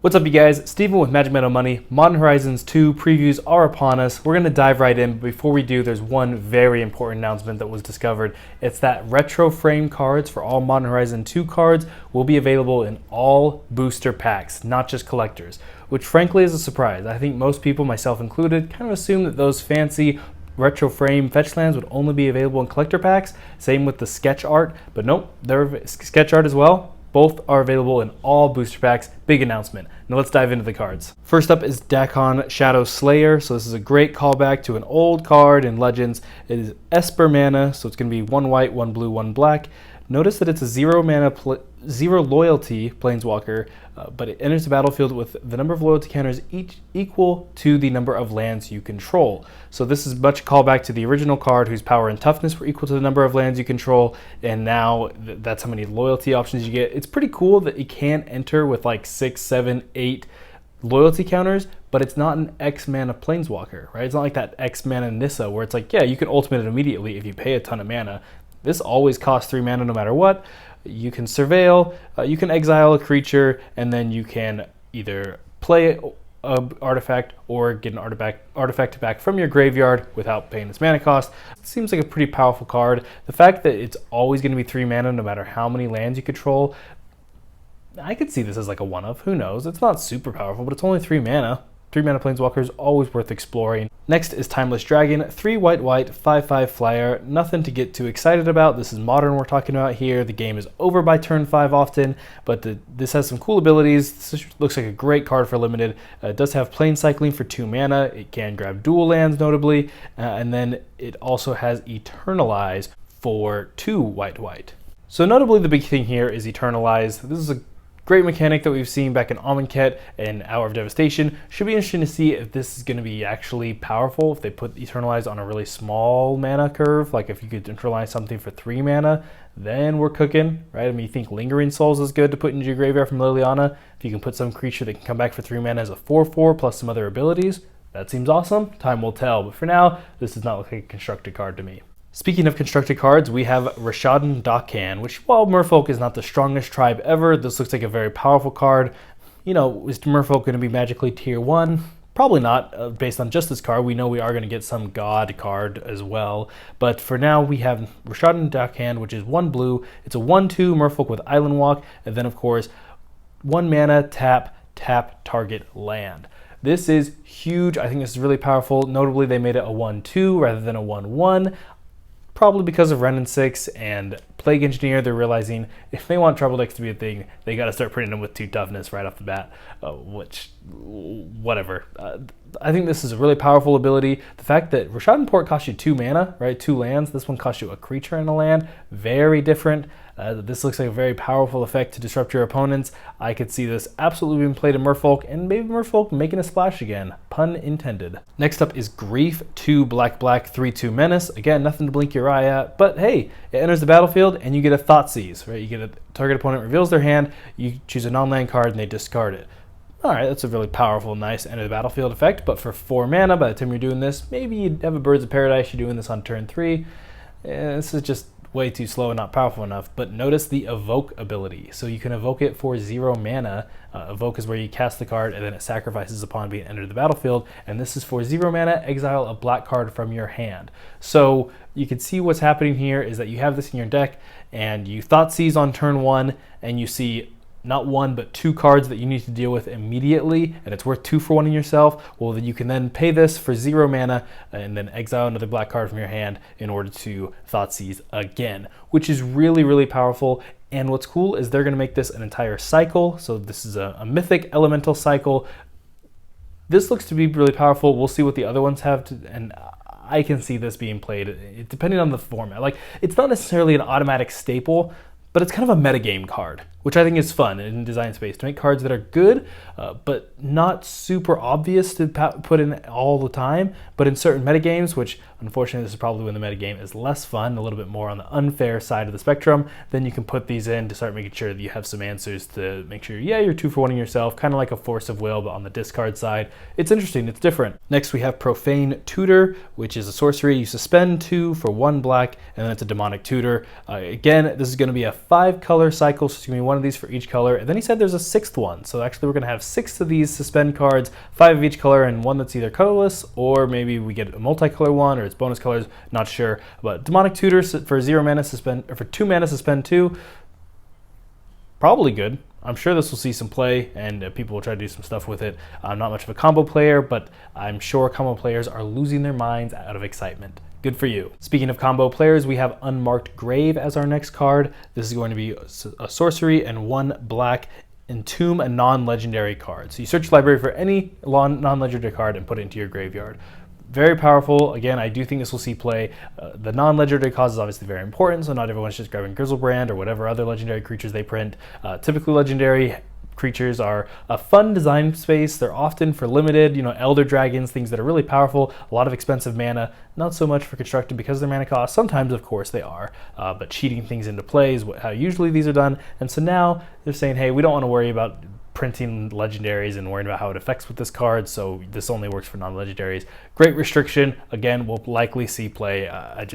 What's up, you guys? Steven with Magic Metal Money. Modern Horizons 2 previews are upon us. We're going to dive right in. Before we do, there's one very important announcement that was discovered. It's that retro frame cards for all Modern Horizon 2 cards will be available in all booster packs, not just collectors, which frankly is a surprise. I think most people, myself included, kind of assume that those fancy retro frame fetch lands would only be available in collector packs. Same with the sketch art, but nope, they're sketch art as well. Both are available in all booster packs. Big announcement. Now let's dive into the cards. First up is Decon Shadow Slayer. So this is a great callback to an old card in Legends. It is Esper mana, so it's going to be 1 white, 1 blue, 1 black. Notice that it's a 0 mana, 0 loyalty planeswalker, but it enters the battlefield with the number of loyalty counters each equal to the number of lands you control. So this is much callback to the original card whose power and toughness were equal to the number of lands you control, and now that's how many loyalty options you get. It's pretty cool that it can enter with like 6, 7, 8 loyalty counters, but it's not an X mana planeswalker, right? It's not like that X mana Nissa where it's like, yeah, you can ultimate it immediately if you pay a ton of mana. This always costs 3 mana no matter what. You can surveil, you can exile a creature, and then you can either play an artifact or get an artifact back from your graveyard without paying its mana cost. It seems like a pretty powerful card. The fact that it's always going to be 3 mana no matter how many lands you control, I could see this as like a one-of. Who knows? It's not super powerful, but it's only 3 mana. 3 mana planeswalker is always worth exploring. Next is Timeless Dragon, 3 white, 5/5 flyer. Nothing to get too excited about. This is modern we're talking about here. The game is over by turn 5 often, but this has some cool abilities. This looks like a great card for limited. It does have plane cycling for 2 mana. It can grab dual lands notably, and then it also has Eternalize for 2 white. So notably the big thing here is Eternalize. This is a great mechanic that we've seen back in Amonkhet and Hour of Devastation. Should be interesting to see if this is going to be actually powerful, if they put Eternalize on a really small mana curve, like if you could internalize something for 3 mana, then we're cooking, right? I mean, you think Lingering Souls is good to put into your graveyard from Liliana. If you can put some creature that can come back for 3 mana as a 4/4 plus some other abilities, that seems awesome. Time will tell, but for now, this does not look like a constructed card to me. Speaking of constructed cards, we have Rashad Darkhand, which, while Merfolk is not the strongest tribe ever, this looks like a very powerful card. You know, is Merfolk going to be magically tier 1? Probably not, based on just this card. We know we are going to get some God card as well. But for now, we have Rashad Darkhand, which is 1 blue. It's a 1/2 Merfolk with Island Walk, and then, of course, 1 mana, tap, target land. This is huge. I think this is really powerful. Notably, they made it a 1/2 rather than a 1/1. Probably because of Wrenn and 6 and Plague Engineer, they're realizing if they want Trouble Decks to be a thing, they got to start putting them with 2 toughness right off the bat, whatever. I think this is a really powerful ability. The fact that Rashad Port costs you 2 mana, right, 2 lands. This one costs you a creature and a land. Very different. This looks like a very powerful effect to disrupt your opponents. I could see this absolutely being played in Merfolk, and maybe Merfolk making a splash again. Pun intended. Next up is Grief, 2 black, 3/2 Menace. Again, nothing to blink your eye at, but hey, it enters the battlefield and you get a Thoughtseize, right? You get a target opponent reveals their hand, you choose a non-land card and they discard it. All right, that's a really powerful, nice enter the battlefield effect, but for 4 mana, by the time you're doing this, maybe you have a Birds of Paradise, you're doing this on turn 3. This is just way too slow and not powerful enough. But notice the Evoke ability. So you can evoke it for 0 mana. Evoke is where you cast the card and then it sacrifices upon being entered the battlefield. And this is for 0 mana, exile a black card from your hand. So you can see what's happening here is that you have this in your deck and you Thoughtseize on turn 1 and you see not 1 but 2 cards that you need to deal with immediately, and it's worth 2 for 1 in yourself. Well, then you can then pay this for 0 mana and then exile another black card from your hand in order to Thoughtseize again, which is really, really powerful. And what's cool is they're going to make this an entire cycle. So this is a mythic elemental cycle. This looks to be really powerful. We'll see what the other ones have to, and I can see this being played depending on the format. Like, it's not necessarily an automatic staple, but it's kind of a metagame card, which I think is fun in design space, to make cards that are good, but not super obvious to put in all the time, but in certain metagames, which unfortunately this is probably when the metagame is less fun, a little bit more on the unfair side of the spectrum, then you can put these in to start making sure that you have some answers to make sure, yeah, you're 2 for 1 in yourself, kind of like a Force of Will, but on the discard side. It's interesting, it's different. Next we have Profane Tutor, which is a sorcery. You suspend 2 for 1 black, and then it's a demonic tutor. Again, this is going to be a 5-color cycle, so it's going to be 1 of these for each color. And then he said there's a 6th one. So actually we're going to have 6 of these suspend cards, 5 of each color, and one that's either colorless, or maybe we get a multicolor one, or it's bonus colors, not sure. But Demonic Tutor for 0 mana suspend, or for 2 mana suspend 2, probably good. I'm sure this will see some play, and people will try to do some stuff with it. I'm not much of a combo player, but I'm sure combo players are losing their minds out of excitement. Good for you. Speaking of combo players, we have Unmarked Grave as our next card. This is going to be a sorcery and 1 black. Entomb a non-legendary card. So you search your library for any non-legendary card and put it into your graveyard. Very powerful. Again, I do think this will see play. The non-legendary cause is obviously very important, so not everyone's just grabbing Grizzlebrand or whatever other legendary creatures they print. Typically legendary creatures are a fun design space. They're often for limited, elder dragons, things that are really powerful, a lot of expensive mana, not so much for constructed because of their mana cost. Sometimes, of course, they are, but cheating things into play is how usually these are done. And so now they're saying, hey, we don't want to worry about printing legendaries and worrying about how it affects with this card, so this only works for non-legendaries. Great restriction. Again, we'll likely see play. I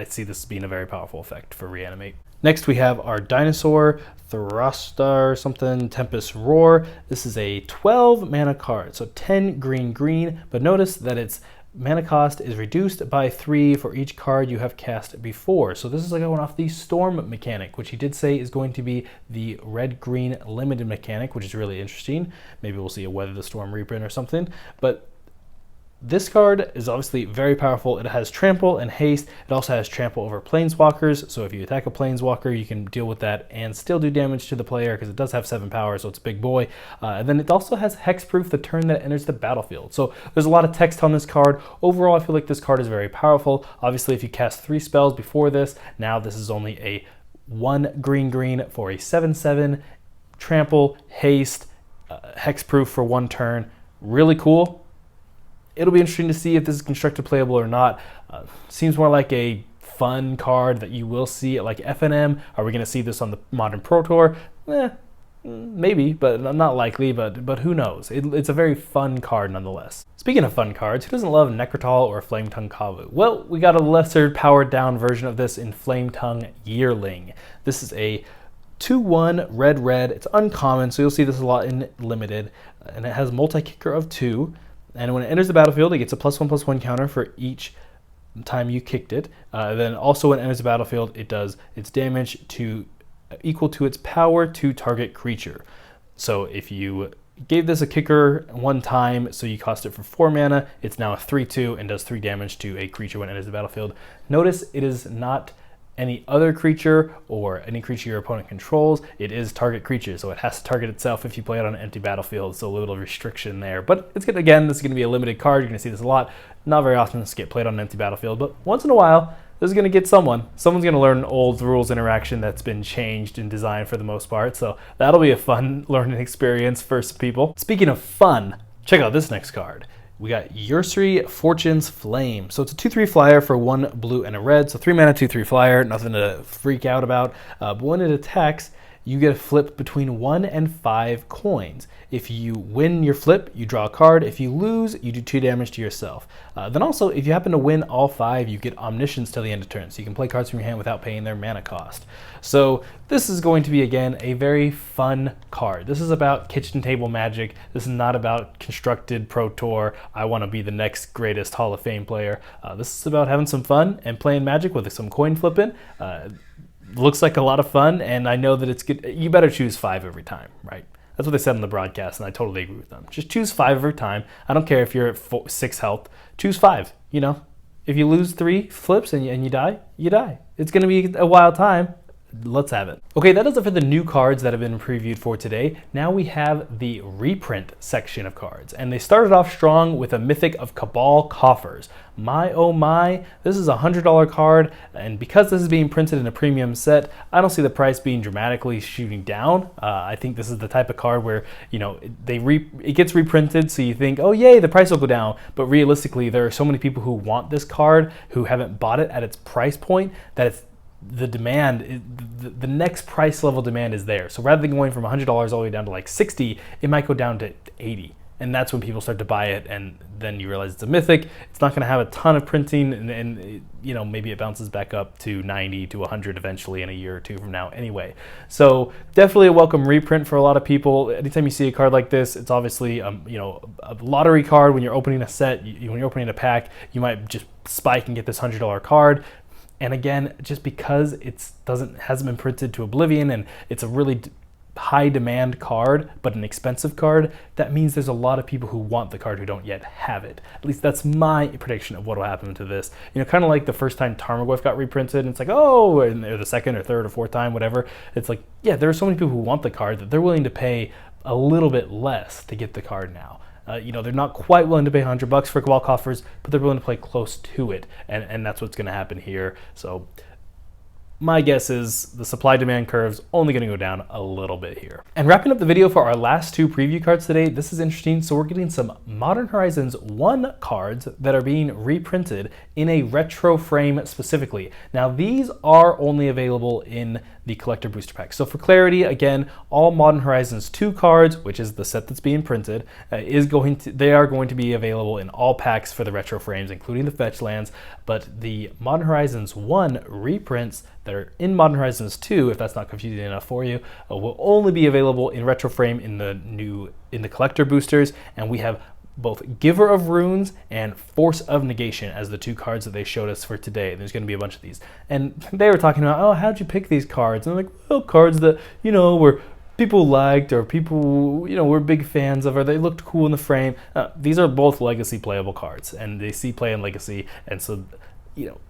see this being a very powerful effect for Reanimate. Next, we have our dinosaur, Thrastar something, Tempest Roar. This is a 12 mana card, so 10 green, but notice that its mana cost is reduced by 3 for each card you have cast before. So this is like going off the Storm mechanic, which he did say is going to be the red-green limited mechanic, which is really interesting. Maybe we'll see a Weather the Storm reprint or something. But this card is obviously very powerful. It has trample and haste. It also has trample over planeswalkers. So if you attack a planeswalker, you can deal with that and still do damage to the player because it does have 7 power, so it's a big boy. And then it also has hexproof the turn that it enters the battlefield. So there's a lot of text on this card. Overall, I feel like this card is very powerful. Obviously, if you cast 3 spells before this, now this is only a 1 green for a 7/7, trample, haste, hexproof for 1 turn. Really cool. It'll be interesting to see if this is constructed playable or not. Seems more like a fun card that you will see at like FNM. Are we going to see this on the Modern Pro Tour? Maybe, but not likely, but who knows? It's a very fun card nonetheless. Speaking of fun cards, who doesn't love Necrotal or Flametongue Kavu? Well, we got a lesser powered down version of this in Flametongue Yearling. This is a 2/1 red. It's uncommon, so you'll see this a lot in limited, and it has multi-kicker of 2. And when it enters the battlefield, it gets a +1/+1 counter for each time you kicked it. Then also when it enters the battlefield, it does its damage to equal to its power to target creature. So if you gave this a kicker 1 time, so you cost it for 4 mana, it's now a 3/2 and does 3 damage to a creature when it enters the battlefield. Notice it is not any other creature or any creature your opponent controls. It is target creature, so it has to target itself if you play it on an empty battlefield, so a little restriction there. But it's good. Again, this is going to be a limited card. You're going to see this a lot. Not very often this get played on an empty battlefield, but once in a while, this is going to get someone's going to learn an old rules interaction that's been changed in design for the most part, so that'll be a fun learning experience for some people. Speaking of fun, check out this next card. We got Ursary Fortune's Flame. So it's a 2/3 flyer for 1 blue and a red. So 3 mana, 2/3 flyer, nothing to freak out about. But when it attacks, you get a flip between 1 and 5 coins. If you win your flip, you draw a card. If you lose, you do 2 damage to yourself. Then also, if you happen to win all 5, you get Omniscience till the end of turn. So you can play cards from your hand without paying their mana cost. So this is going to be, again, a very fun card. This is about kitchen table magic. This is not about constructed Pro Tour. I want to be the next greatest Hall of Fame player. This is about having some fun and playing Magic with some coin flipping. Looks like a lot of fun, and I know that it's good. You better choose 5 every time, right? That's what they said on the broadcast, and I totally agree with them. Just choose 5 every time. I don't care if you're at 6 health. Choose 5, If you lose 3 flips and you die, you die. It's going to be a wild time. Let's have it. Okay, that does it for the new cards that have been previewed for today. Now we have the reprint section of cards, and they started off strong with a mythic of Cabal Coffers. My oh my, this is a $100 card, and because this is being printed in a premium set, I don't see the price being dramatically shooting down. I think this is the type of card where, it gets reprinted, so you think, oh yay, the price will go down, but realistically, there are so many people who want this card who haven't bought it at its price point that it's the demand, the next price level demand is there. So rather than going from $100 all the way down to like 60, it might go down to 80. and that's when people start to buy it, and then you realize it's a mythic. It's not going to have a ton of printing, and you know, maybe it bounces back up to 90 to 100 eventually in a year or two from now anyway. So definitely a welcome reprint for a lot of people. Anytime you see a card like this, it's obviously you know, a lottery card. When you're opening a set, when you're opening a pack, you might just spike and get this $100 card. And again, just because it hasn't been printed to oblivion, and it's a really high demand card, but an expensive card, that means there's a lot of people who want the card who don't yet have it. At least that's my prediction of what will happen to this. You know, kind of like the first time Tarmogoyf got reprinted, and it's like, oh, and the second or third or fourth time, whatever. It's like, yeah, there are so many people who want the card that they're willing to pay a little bit less to get the card now. You know, they're not quite willing to pay $100 for Cabal Coffers, but they're willing to play close to it, and that's what's going to happen here. So my guess is the supply-demand curve's only going to go down a little bit here. And wrapping up the video for our last two preview cards today, this is interesting. So we're getting some Modern Horizons 1 cards that are being reprinted in a retro frame specifically. Now these are only available in the collector booster pack. So for clarity, again, all Modern Horizons 2 cards, which is the set that's being printed, they are going to be available in all packs for the retro frames, including the fetch lands. But the Modern Horizons 1 reprints that are in Modern Horizons 2, if that's not confusing enough for you, will only be available in retro frame in the collector boosters. And we have both Giver of Runes and Force of Negation as the two cards that they showed us for today. There's going to be a bunch of these. And they were talking about, oh, how'd you pick these cards? And I'm like, well, cards that, you know, were people liked, or people, you know, were big fans of, or they looked cool in the frame. These are both Legacy playable cards, and they see play in Legacy, and so, you know,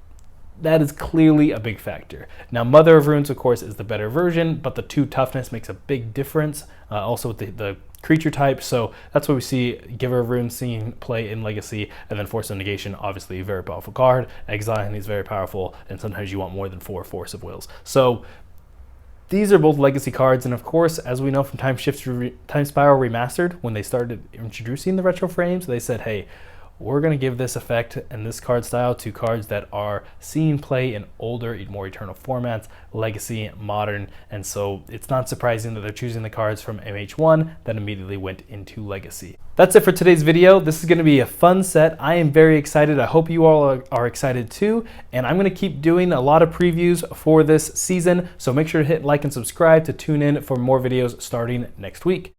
that is clearly a big factor. Now, Mother of Runes, of course, is the better version, but the 2 toughness makes a big difference, also with the creature type. So that's what we see Giver of Runes seeing play in Legacy, and then Force of Negation, obviously a very powerful card. Exiling is very powerful, and sometimes you want more than 4 Force of Wills. So these are both Legacy cards, and of course, as we know from Time Spiral Remastered, when they started introducing the retro frames, they said, hey, we're going to give this effect and this card style to cards that are seeing play in older, more eternal formats, Legacy, Modern, and so it's not surprising that they're choosing the cards from MH1 that immediately went into Legacy. That's it for today's video. This is going to be a fun set. I am very excited. I hope you all are excited too, and I'm going to keep doing a lot of previews for this season, so make sure to hit like and subscribe to tune in for more videos starting next week.